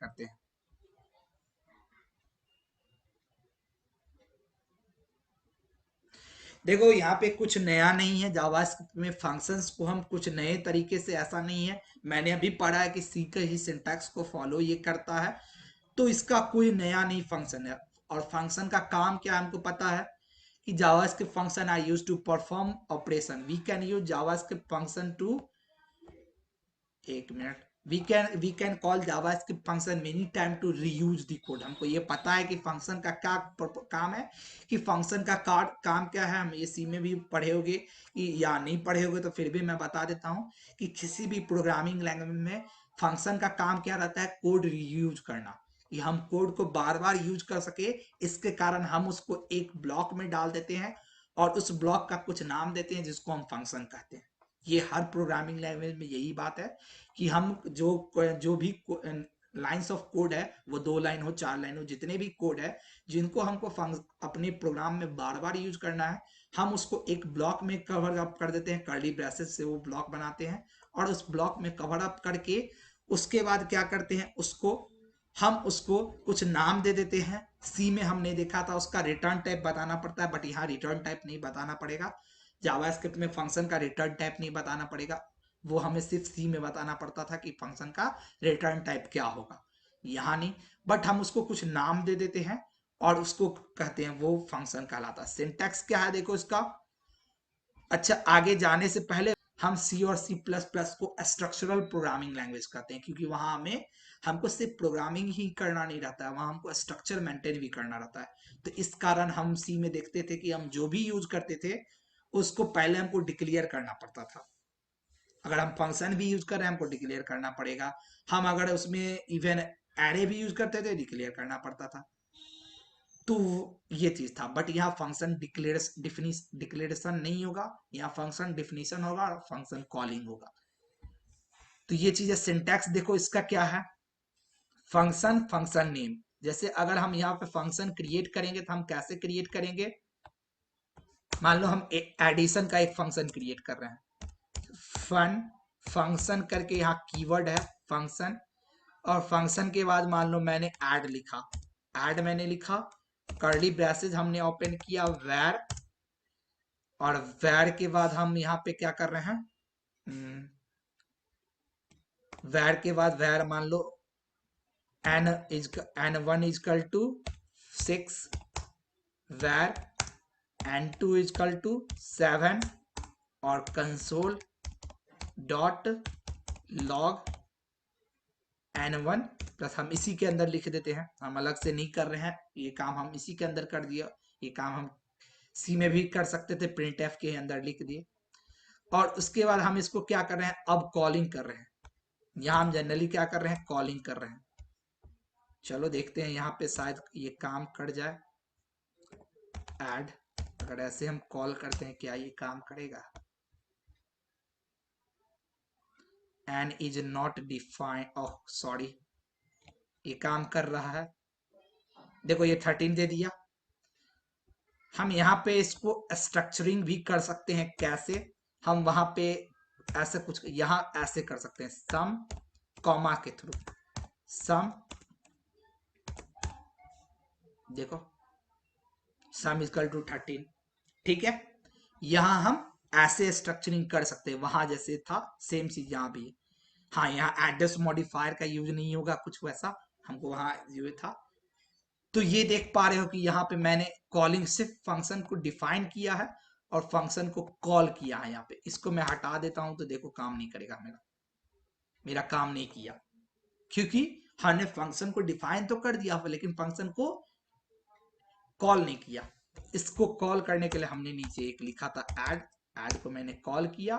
करते हैं। देखो यहाँ पे कुछ नया नहीं है, जावास्क्रिप्ट में फंक्शंस को हम कुछ नए तरीके से, ऐसा नहीं है, मैंने अभी पढ़ा है कि सी का ही सिंटैक्स को फॉलो ये करता है, तो इसका कोई नया नहीं फंक्शन है। और फंक्शन का काम क्या है हमको पता है कि JavaScript function are use to perform operation, we can use JavaScript function to, एक मिनट, we can call JavaScript function many time to reuse the code. हमको ये पता है कि फंक्शन का क्या काम है, कि फंक्शन का काम क्या है, हम इसी में भी पढ़े होगे या नहीं पढ़े होगे, तो फिर भी मैं बता देता हूँ कि किसी भी प्रोग्रामिंग लैंग्वेज में फंक्शन का काम क्या रहता है, कोड रीयूज करना, कि हम कोड को बार बार यूज कर सके। इसके कारण हम उसको एक ब्लॉक में डाल देते हैं और उस ब्लॉक का कुछ नाम देते हैं जिसको हम फंक्शन कहते हैं। ये हर प्रोग्रामिंग लैंग्वेज में यही बात है कि हम जो जो भी लाइंस ऑफ कोड है, वो 2 लाइन हो 4 लाइन हो, जितने भी कोड है जिनको हमको अपने प्रोग्राम में बार बार यूज करना है, हम उसको एक ब्लॉक में कवर अप कर देते हैं, कर्ली ब्रेसेस से वो ब्लॉक बनाते हैं, और उस ब्लॉक में कवर अप करके उसके बाद क्या करते हैं, हम उसको कुछ नाम दे देते हैं। सी में हमने देखा था उसका रिटर्न टाइप बताना पड़ता है, बट यहाँ रिटर्न टाइप नहीं बताना पड़ेगा। जावास्क्रिप्ट में फंक्शन का रिटर्न टाइप नहीं बताना पड़ेगा, वो हमें सिर्फ सी में बताना पड़ता था कि फंक्शन का रिटर्न टाइप क्या होगा। यहाँ नहीं, बट हम उसको कुछ नाम दे देते हैं और उसको कहते हैं, वो फंक्शन कहलाता है। सिंटैक्स क्या है देखो इसका। अच्छा, आगे जाने से पहले हम सी और सी प्लस प्लस को स्ट्रक्चरल प्रोग्रामिंग लैंग्वेज कहते हैं, क्योंकि वहां हमको सिर्फ प्रोग्रामिंग ही करना नहीं रहता है, वहां हमको स्ट्रक्चर मेंटेन भी करना रहता है। तो इस कारण हम सी में देखते थे कि हम जो भी यूज करते थे उसको पहले हमको डिक्लेयर करना पड़ता था। अगर हम फंक्शन भी यूज कर रहे हैं हमको डिक्लेयर करना पड़ेगा, हम अगर उसमें इवन एरे भी यूज करते थे डिक्लेयर करना पड़ता था। तो ये चीज था, बट यहाँ फंक्शन डिक्लेरेशन नहीं होगा, यहाँ फंक्शन डिफिनीशन होगा और फंक्शन कॉलिंग होगा। तो ये चीज है। सिंटैक्स देखो इसका क्या है, फंक्शन फंक्शन नेम। जैसे अगर हम यहाँ पे फंक्शन क्रिएट करेंगे तो हम कैसे क्रिएट करेंगे, मान लो हम एडिशन का एक फंक्शन क्रिएट कर रहे हैं, फन फंक्शन करके यहाँ कीवर्ड है फंक्शन, और फंक्शन के बाद मान लो मैंने ऐड लिखा, ऐड मैंने लिखा, कर्ली ब्रेसेस हमने ओपन किया वैर, और वैर के बाद हम यहाँ पे क्या कर रहे हैं, वैर के बाद वैर मान लो n1 इजकल टू 6, वैर n2 इजकल टू 7, और console dot log n1 plus, हम इसी के अंदर लिख देते हैं, हम अलग से नहीं कर रहे हैं, ये काम हम इसी के अंदर कर दिया। ये काम हम सी में भी कर सकते थे, प्रिंट एफ के अंदर लिख दिए। और उसके बाद हम इसको क्या कर रहे हैं, अब कॉलिंग कर रहे हैं। यहाँ हम जनरली क्या कर रहे हैं, कॉलिंग कर रहे हैं। चलो देखते हैं यहाँ पे शायद ये काम कर जाए। ऐड, अगर ऐसे हम कॉल करते हैं क्या ये काम करेगा, N is not defined, oh sorry, ये काम कर रहा है। देखो ये 13 दे दिया। हम यहाँ पे इसको स्ट्रक्चरिंग भी कर सकते हैं, कैसे, हम वहां पे ऐसे कुछ यहाँ ऐसे कर सकते हैं, सम कॉमा के थ्रू, सम, देखो सम इजकल टू 13, ठीक है। यहाँ हम ऐसे स्ट्रक्चरिंग कर सकते हैं, वहां जैसे था सेम चीज यहाँ भी। हाँ, यहाँ एड्रेस मॉडिफायर का यूज नहीं होगा कुछ वैसा, हमको वहां यूज था। तो ये देख पा रहे हो कि यहाँ पे मैंने कॉलिंग सिर्फ फंक्शन को डिफाइन किया है और फंक्शन को कॉल किया है। यहाँ पे इसको मैं हटा देता हूं तो देखो काम नहीं करेगा, मेरा मेरा काम नहीं किया, क्योंकि हमने फंक्शन को डिफाइन तो कर दिया लेकिन फंक्शन को कॉल नहीं किया। इसको कॉल करने के लिए हमने नीचे एक लिखा था ऐड, ऐड को मैंने कॉल किया।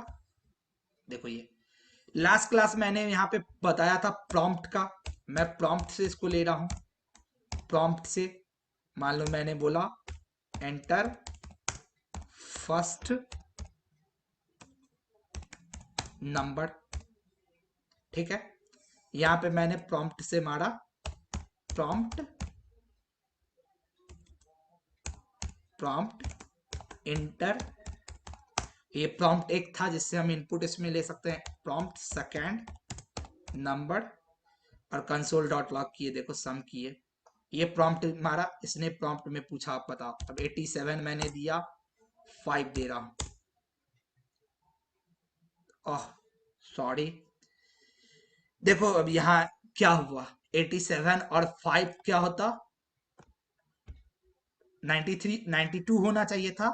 देखो ये लास्ट क्लास मैंने यहाँ पे बताया था प्रॉम्प्ट का, मैं प्रॉम्प्ट से इसको ले रहा हूं। प्रॉम्प्ट से मान लो मैंने बोला एंटर फर्स्ट नंबर, ठीक है। यहां पे मैंने प्रॉम्प्ट से मारा, प्रॉम्प्ट प्रॉम्प्ट इंटर, ये प्रॉम्प्ट एक था जिससे हम इनपुट इसमें ले सकते हैं, प्रॉम्प्ट सेकेंड नंबर, और कंसोल डॉट लॉग किए, देखो सम किए, ये प्रॉम्प्ट मारा, इसने प्रॉम्प्ट में पूछा आप बताओ। अब 87 मैंने दिया, 5 दे रहा हूं। ओह सॉरी, देखो अब यहाँ क्या हुआ, 87 और 5 क्या होता, 93 92 होना चाहिए था,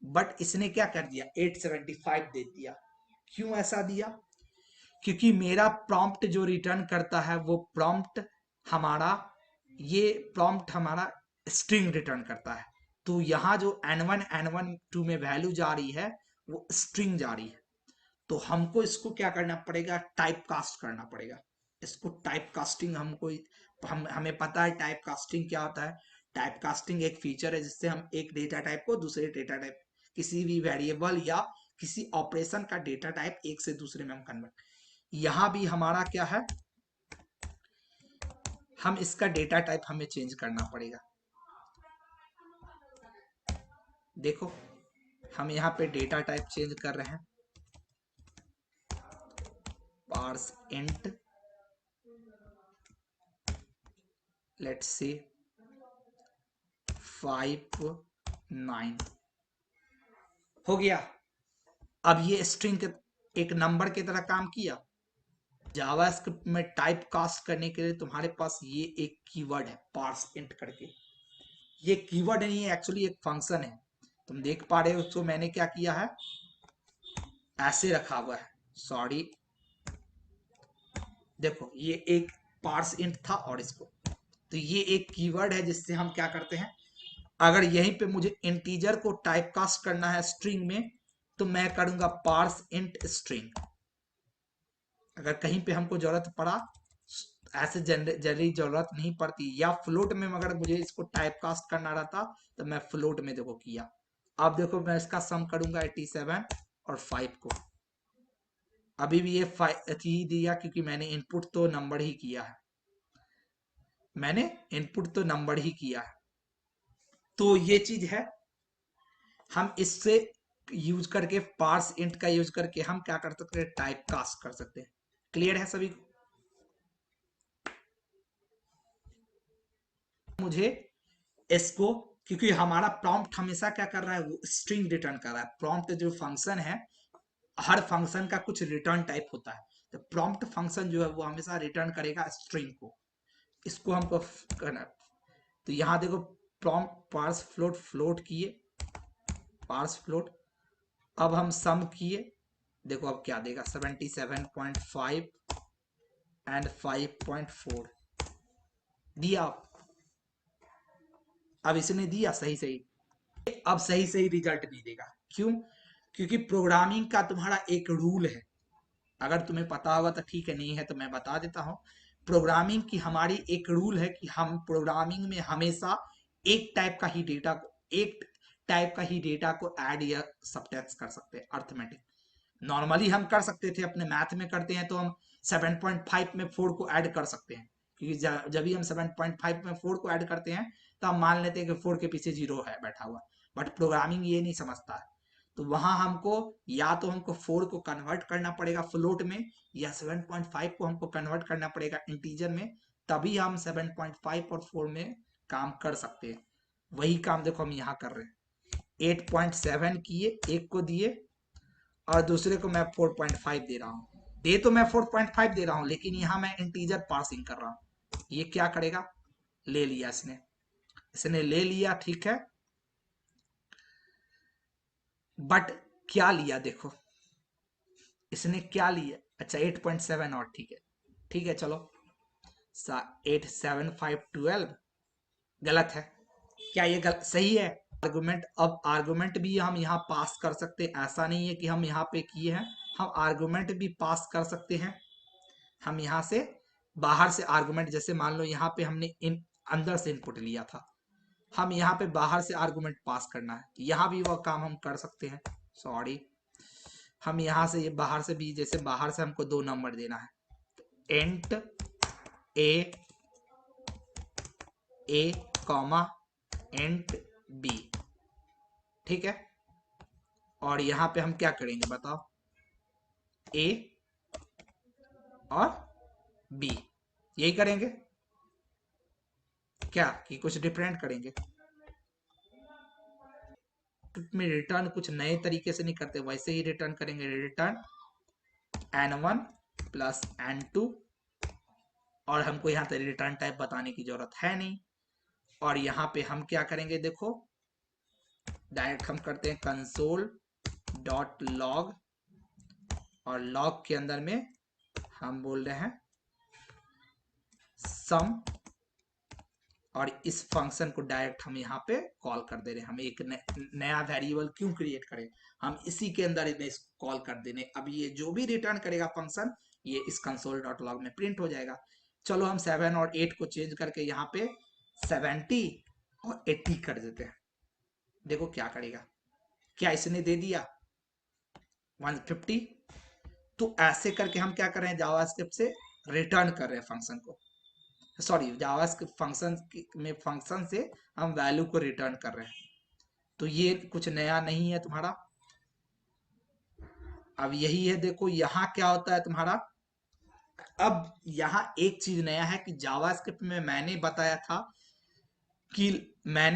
बट इसने क्या कर दिया 875 दे दिया। क्यों ऐसा दिया, क्योंकि मेरा प्रॉम्प्ट जो रिटर्न करता है वो प्रॉम्प्ट हमारा, ये प्रॉम्प्ट हमारा स्ट्रिंग रिटर्न करता है। तो यहाँ जो n1 n1 2 में वैल्यू जा रही है वो स्ट्रिंग जा रही है। तो हमको इसको क्या करना पड़ेगा, टाइप कास्ट करना पड़ेगा इसको। टाइप कास्टिंग हमको हमें पता है टाइप कास्टिंग क्या होता है। टाइप कास्टिंग एक फीचर है जिससे हम एक डेटा टाइप को दूसरे डेटा टाइप, किसी भी वेरिएबल या किसी ऑपरेशन का डेटा टाइप एक से दूसरे में हम कन्वर्ट। यहां भी हमारा क्या है, हम इसका डेटा टाइप हमें चेंज करना पड़ेगा। देखो हम यहाँ पे डेटा टाइप चेंज कर रहे हैं, पार्स इंट, लेट्स सी 5 9 हो गया। अब ये स्ट्रिंग एक नंबर की तरह काम किया। जावास्क्रिप्ट में टाइप कास्ट करने के लिए तुम्हारे पास ये एक कीवर्ड है पार्स इंट करके। ये कीवर्ड नहीं है, एक्चुअली एक फंक्शन है। तुम देख पा रहे हो, तो मैंने क्या किया है, ऐसे रखा हुआ है, सॉरी देखो ये एक पार्स इंट था और इसको, तो ये एक कीवर्ड है जिससे हम क्या करते हैं, अगर यहीं पे मुझे इंटीजर को टाइप कास्ट करना है स्ट्रिंग में तो मैं करूंगा पार्स इंट स्ट्रिंग। अगर कहीं पे हमको जरूरत पड़ा, ऐसे जनरली जरूरत नहीं पड़ती, या फ्लोट में अगर मुझे इसको टाइप कास्ट करना रहता तो मैं फ्लोट में देखो किया। अब देखो मैं इसका सम करूंगा 87 और 5 को, अभी भी ये 5 ही दिया क्योंकि मैंने इनपुट तो नंबर ही किया है, मैंने इनपुट तो नंबर ही किया है। तो ये चीज है, हम इससे यूज करके पार्स इंट का यूज करके हम क्या कर सकते हैं, टाइप कास्ट कर सकते हैं। क्लियर है सभी को? मुझे इसको, क्योंकि हमारा प्रॉम्प्ट हमेशा क्या कर रहा है, वो स्ट्रिंग रिटर्न कर रहा है। प्रॉम्प्ट जो फंक्शन है, हर फंक्शन का कुछ रिटर्न टाइप होता है, तो प्रॉम्प्ट फंक्शन जो है वो हमेशा रिटर्न करेगा स्ट्रिंग को। इसको हमको करना, तो यहाँ देखो प्रॉम्प्ट पार्स फ्लोट, फ्लोट किए पार्स फ्लोट, अब हम सम किए, देखो अब क्या देगा 77.5 एंड 5.4 दिया। अब इसने दिया सही सही, अब सही सही रिजल्ट नहीं देगा। क्यों, क्योंकि प्रोग्रामिंग का तुम्हारा एक रूल है, अगर तुम्हें पता होगा तो ठीक है, नहीं है तो मैं बता देता हूं। प्रोग्रामिंग की हमारी एक रूल है कि हम प्रोग्रामिंग में हमेशा एक टाइप का ही डेटा को, एक टाइप का ही डेटा को ऐड या सबट्रैक्ट कर सकते हैं अर्थमेटिक। नॉर्मली हम कर सकते थे, अपने मैथ में करते हैं तो हम 7.5 में 4 को ऐड कर सकते हैं, क्योंकि जब भी हम 7.5 में 4 को ऐड करते हैं तो हम मान लेते हैं कि 4 के पीछे 0 है बैठा हुआ। बट प्रोग्रामिंग ये नहीं समझता है, तो वहां हमको या तो हमको 4 को कन्वर्ट करना पड़ेगा फ्लोट में, या 7.5 को हमको कन्वर्ट करना पड़ेगा इंटीजर में, तभी हम 7.5 और 4 में काम कर सकते हैं। वही काम देखो हम यहाँ कर रहे हैं, 8.7 किए, एक को दिए और दूसरे को मैं 4.5 दे रहा हूँ। दे तो मैं 4.5 दे रहा हूँ, लेकिन यहाँ मैं इंटीजर पासिंग कर रहा हूँ। ये क्या करेगा, ले लिया इसने, इसने ले लिया, ठीक है, बट क्या लिया देखो, इसने क्या लिया, अच्छा 8.7 और ठीक है, ठीक है चलो 8 7 5 12 गलत है, क्या ये गलत सही है? आर्गुमेंट, अब आर्गुमेंट भी हम यहाँ पास कर सकते हैं, ऐसा नहीं है कि हम यहाँ पे किए हैं, हम आर्गुमेंट भी पास कर सकते हैं। हम यहाँ से बाहर से आर्गुमेंट, जैसे मान लो यहाँ पे हमने इन अंदर से इनपुट लिया था, हम यहाँ पे बाहर से आर्गुमेंट पास करना है, यहाँ भी वह काम हम कर सकते हैं। सॉरी, हम यहाँ से ये बाहर से भी, जैसे बाहर से हमको 2 नंबर देना है, इंट ए कॉमा इंट बी, ठीक है, और यहाँ पे हम क्या करेंगे बताओ, ए और बी, यही करेंगे क्या कि कुछ डिफरेंट करेंगे? में रिटर्न कुछ नए तरीके से नहीं करते, वैसे ही रिटर्न करेंगे, रिटर्न n1 प्लस n2, और हमको यहाँ पे रिटर्न टाइप बताने की जरूरत है नहीं। और यहाँ पे हम क्या करेंगे, देखो डायरेक्ट हम करते हैं कंसोल डॉट लॉग, और लॉग के अंदर में हम बोल रहे हैं सम, और इस फंक्शन को डायरेक्ट हम यहाँ पे कॉल कर दे रहे हैं। हम एक नया वेरिएबल क्यों क्रिएट करें, हम इसी के अंदर इन्हें कॉल कर देने। अब ये जो भी रिटर्न करेगा फंक्शन, ये इस कंसोल डॉट लॉग में प्रिंट हो जाएगा। चलो हम 7 और 8 को चेंज करके यहाँ पे 70 और 80 कर देते हैं। देखो क्या करेगा, क्या इसने दे दिया 150। तो ऐसे करके हम क्या कर रहे हैं, जावास्क्रिप्ट से रिटर्न कर रहे हैं फंक्शन को, सॉरी जावास्क्रिप्ट फंक्शन में फंक्शन से हम वैल्यू को रिटर्न कर रहे हैं। तो ये कुछ नया नहीं है तुम्हारा। अब यही है, देखो यहाँ क्या होता है तुम्हारा। अब यहाँ एक चीज नया है कि जावास्क्रिप्ट में मैंने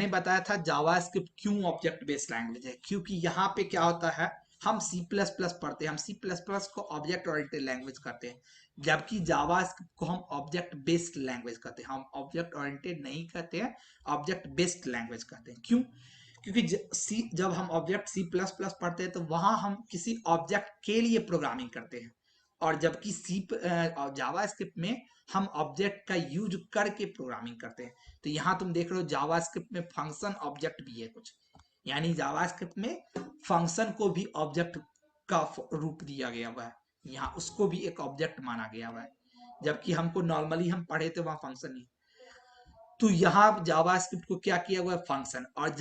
बताया था जावास्क्रिप्ट क्यों ऑब्जेक्ट बेस्ड लैंग्वेज है, क्योंकि यहाँ पे क्या होता है, हम सी प्लस प्लस पढ़ते हैं, हम सी प्लस प्लस को ऑब्जेक्ट ओरिएंटेड लैंग्वेज कहते हैं, जबकि जावास्क्रिप्ट को हम ऑब्जेक्ट बेस्ड लैंग्वेज कहते हैं। हम ऑब्जेक्ट ओरिएंटेड नहीं कहते हैं, ऑब्जेक्ट बेस्ड लैंग्वेज कहते हैं। क्यों? क्योंकि जब हम ऑब्जेक्ट सी प्लस प्लस पढ़ते हैं तो वहां हम किसी ऑब्जेक्ट के लिए प्रोग्रामिंग करते हैं, और जबकि जावा स्क्रिप्ट में हम ऑब्जेक्ट का यूज करके प्रोग्रामिंग करते हैं। तो यहाँ तुम देख रहे हो जावा स्क्रिप्ट में फंक्शन ऑब्जेक्ट भी है कुछ, यानी जावा स्क्रिप्ट में फंक्शन को भी ऑब्जेक्ट का रूप दिया गया हुआ है, यहाँ उसको भी एक ऑब्जेक्ट माना गया हुआ है, जबकि हमको नॉर्मली हम पढ़े थे वहां फंक्शन नहीं। तो यहाँ जावास्क्रिप्ट को क्या किया हुआ है, फंक्शन, और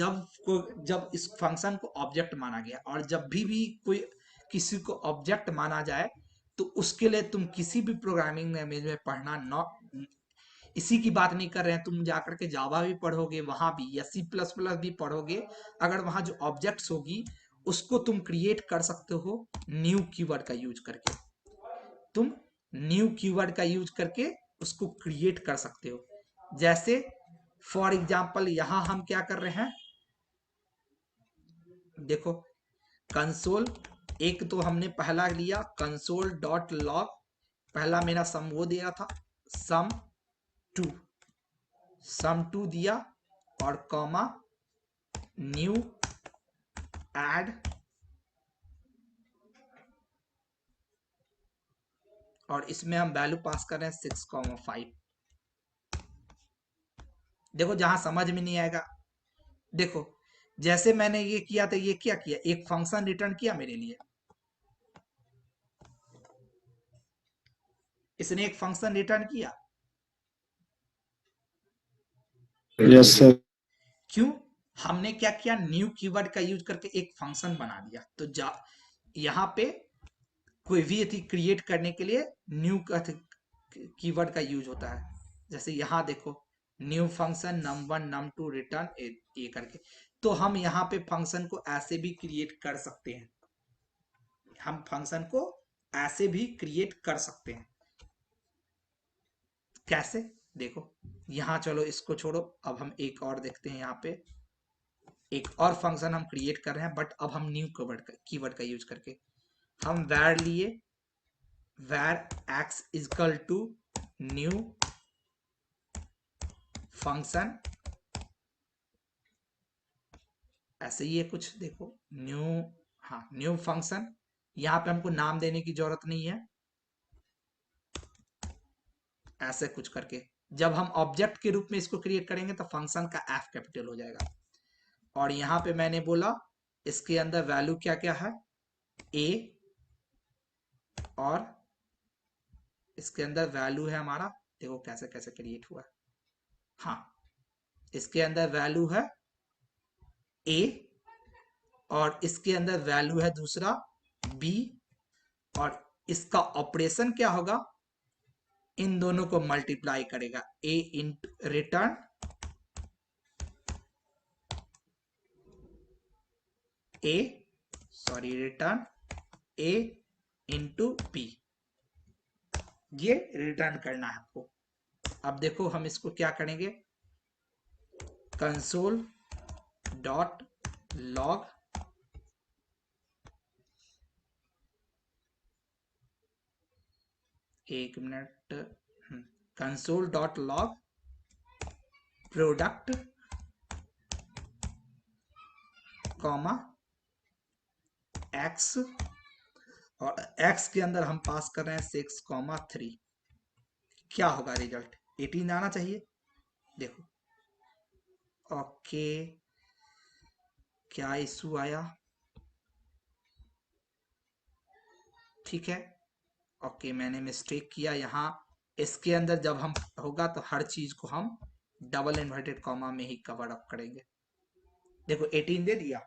जब इस फंक्शन को ऑब्जेक्ट माना गया, और जब भी कोई किसी को ऑब्जेक्ट माना जाए, तो उसके लिए तुम किसी भी प्रोग्रामिंग लैंग्वेज में पढ़ना, नॉट इसी की बात नहीं कर रहे हैं, तुम जाकर के जावा भी पढ़ोगे वहां भी, या सी प्लस प्लस भी पढ़ोगे, अगर वहां जो ऑब्जेक्ट्स होगी उसको तुम क्रिएट कर सकते हो न्यू कीवर्ड का यूज करके। तुम न्यू कीवर्ड का यूज करके उसको क्रिएट कर सकते हो। जैसे फॉर एग्जाम्पल यहां हम क्या कर रहे हैं, देखो कंसोल, एक तो हमने पहला लिया कंसोल डॉट लॉग, पहला मेरा सम वो दिया था सम टू, सम टू दिया, और कॉमा न्यू एड, और इसमें हम वैल्यू पास कर रहे हैं 6,5। देखो जहां समझ में नहीं आएगा, देखो जैसे मैंने ये किया था, ये क्या किया, एक फंक्शन रिटर्न किया मेरे लिए, इसने एक फंक्शन रिटर्न किया। Yes sir. क्यों? हमने क्या किया, न्यू कीवर्ड का यूज करके एक फंक्शन बना दिया। तो यहाँ पे कोई भी थी क्रिएट करने के लिए न्यू कीवर्ड का यूज होता है। जैसे यहाँ देखो new function num1 num2 return ये करके, तो हम यहाँ पे फंक्शन को ऐसे भी क्रिएट कर सकते हैं, हम फंक्शन को ऐसे भी क्रिएट कर सकते हैं। कैसे? देखो यहाँ, चलो इसको छोड़ो, अब हम एक और देखते हैं। यहाँ पे एक और फंक्शन हम क्रिएट कर रहे हैं, बट अब हम न्यू कीवर्ड का यूज करके हम वैर लिए, where x is equal to new function, ऐसे ही है कुछ, देखो न्यू, हाँ न्यू फंक्शन, यहाँ पे हमको नाम देने की जरूरत नहीं है, ऐसे कुछ करके जब हम ऑब्जेक्ट के रूप में इसको क्रिएट करेंगे तो फंक्शन का एफ कैपिटल हो जाएगा। और यहाँ पे मैंने बोला इसके अंदर वैल्यू क्या क्या है, ए, और इसके अंदर वैल्यू है हमारा, देखो कैसे कैसे क्रिएट हुआ है, हाँ इसके अंदर वैल्यू है ए, और इसके अंदर वैल्यू है दूसरा बी, और इसका ऑपरेशन क्या होगा, इन दोनों को मल्टीप्लाई करेगा, ए इंट रिटर्न ए, सॉरी रिटर्न ए इंटू बी, ये रिटर्न करना है आपको। अब देखो हम इसको क्या करेंगे, कंसोल डॉट लॉग, एक minute, console dot log product comma x, और एक्स के अंदर हम पास कर रहे हैं 6,3। क्या होगा रिजल्ट, 18 आना चाहिए। देखो ओके, क्या इशू आया, ठीक है ओके, मैंने मिस्टेक किया यहाँ। इसके अंदर जब हम होगा तो हर चीज को हम डबल इन्वर्टेड कॉमा में ही कवर अप करेंगे। देखो 18 दे दिया।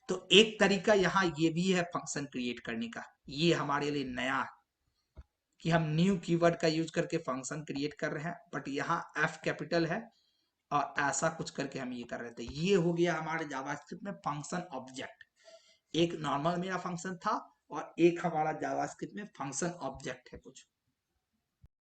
तो एक तरीका यहाँ ये भी है फंक्शन क्रिएट करने का, ये हमारे लिए नया है कि हम न्यू कीवर्ड का यूज करके फंक्शन क्रिएट कर रहे हैं, बट यहाँ एफ कैपिटल है और ऐसा कुछ करके हम ये कर रहे थे। ये हो गया हमारे जावास्क्रिप्ट में फंक्शन ऑब्जेक्ट। एक नॉर्मल मेरा फंक्शन था और एक हमारा जावास्क्रिप्ट में फंक्शन ऑब्जेक्ट है कुछ।